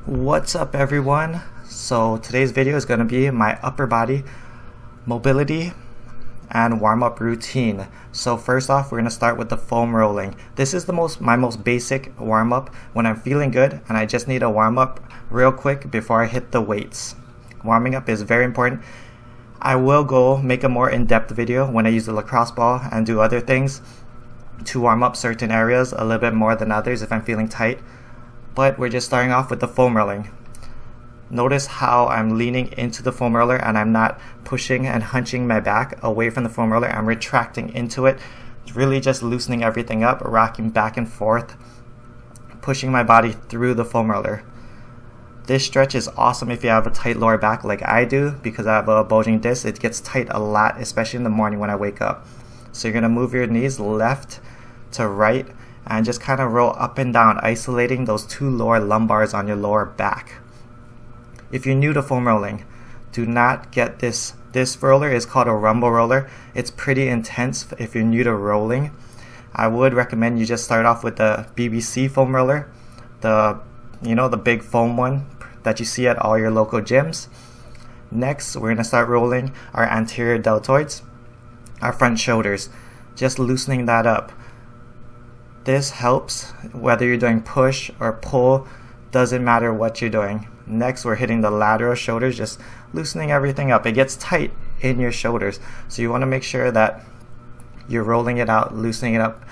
What's up everyone? So today's video is going to be my upper body mobility and warm-up routine. So first off, we're going to start with the foam rolling. This is my most basic warm-up when I'm feeling good and I just need a warm-up real quick before I hit the weights. Warming up is very important. I will go make a more in-depth video when I use the lacrosse ball and do other things to warm up certain areas a little bit more than others if I'm feeling tight. But we're just starting off with the foam rolling. Notice how I'm leaning into the foam roller and I'm not pushing and hunching my back away from the foam roller. I'm retracting into it, really just loosening everything up, rocking back and forth, pushing my body through the foam roller. This stretch is awesome if you have a tight lower back like I do, because I have a bulging disc. It gets tight a lot, especially in the morning when I wake up. So you're going to move your knees left to right and just kind of roll up and down, isolating those two lower lumbars on your lower back. If you're new to foam rolling, do not get this. This roller is called a rumble roller. It's pretty intense if you're new to rolling. I would recommend you just start off with the BBC foam roller, the big foam one that you see at all your local gyms. Next, we're going to start rolling our anterior deltoids, our front shoulders, just loosening that up. This helps whether you're doing push or pull, doesn't matter what you're doing. Next, we're hitting the lateral shoulders, just loosening everything up. It gets tight in your shoulders, so you want to make sure that you're rolling it out, loosening it up,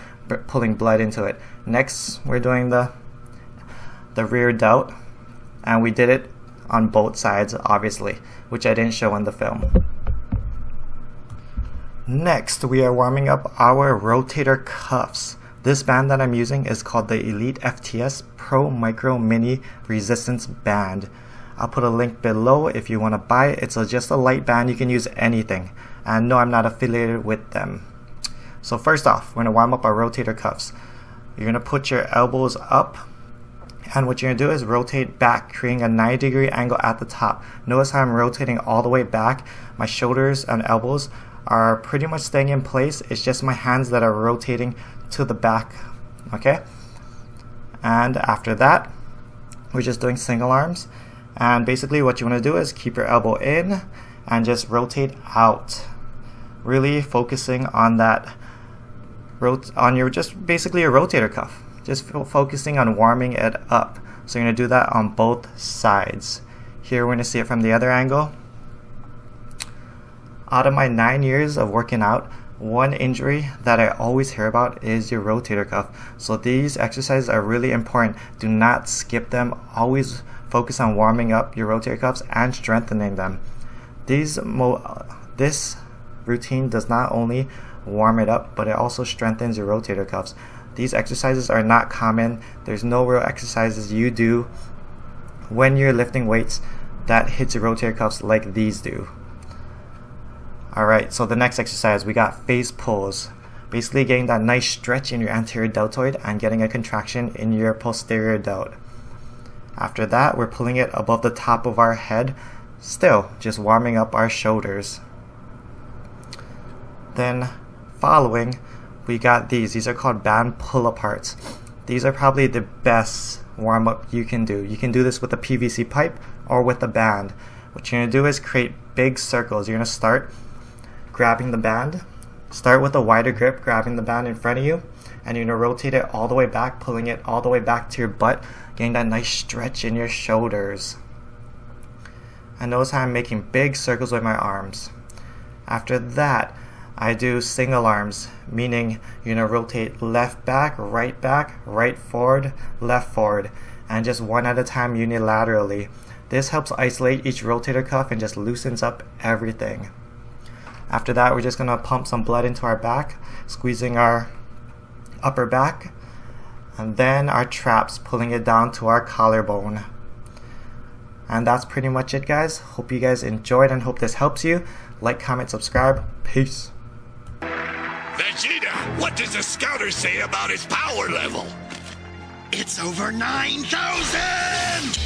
pulling blood into it. Next, we're doing the rear delt, and we did it on both sides, obviously, which I didn't show in the film. Next, we are warming up our rotator cuffs. This band that I'm using is called the Elite FTS Pro Micro Mini Resistance Band. I'll put a link below if you want to buy it. It's just a light band. You can use anything. And no, I'm not affiliated with them. So first off, we're going to warm up our rotator cuffs. You're going to put your elbows up, and what you're going to do is rotate back, creating a 90-degree angle at the top. Notice how I'm rotating all the way back. My shoulders and elbows are pretty much staying in place. It's just my hands that are rotating to the back. Okay, and after that, we're just doing single arms. And basically what you want to do is keep your elbow in and just rotate out, really focusing on that just basically your rotator cuff, just focusing on warming it up. So you're going to do that on both sides. Here we're going to see it from the other angle. Out of my 9 years of working out, one injury that I always hear about is your rotator cuff. So these exercises are really important. Do not skip them. Always focus on warming up your rotator cuffs and strengthening them. This routine does not only warm it up, but it also strengthens your rotator cuffs. These exercises are not common. There's no real exercises you do when you're lifting weights that hits your rotator cuffs like these do. Alright, so the next exercise, we got face pulls. Basically getting that nice stretch in your anterior deltoid and getting a contraction in your posterior delt. After that, we're pulling it above the top of our head, still just warming up our shoulders. Then following, we got these. These are called band pull-aparts. These are probably the best warm-up you can do. You can do this with a PVC pipe or with a band. What you're going to do is create big circles. You're going to start grabbing the band. Start with a wider grip, grabbing the band in front of you, and you're going to rotate it all the way back, pulling it all the way back to your butt, getting that nice stretch in your shoulders. And notice how I'm making big circles with my arms. After that, I do single arms, meaning you're going to rotate left back, right forward, left forward, and just one at a time unilaterally. This helps isolate each rotator cuff and just loosens up everything. After that, we're just going to pump some blood into our back, squeezing our upper back, and then our traps, pulling it down to our collarbone. And that's pretty much it, guys. Hope you guys enjoyed and hope this helps you. Like, comment, subscribe. Peace. Vegeta, what does the scouter say about his power level? It's over 9,000!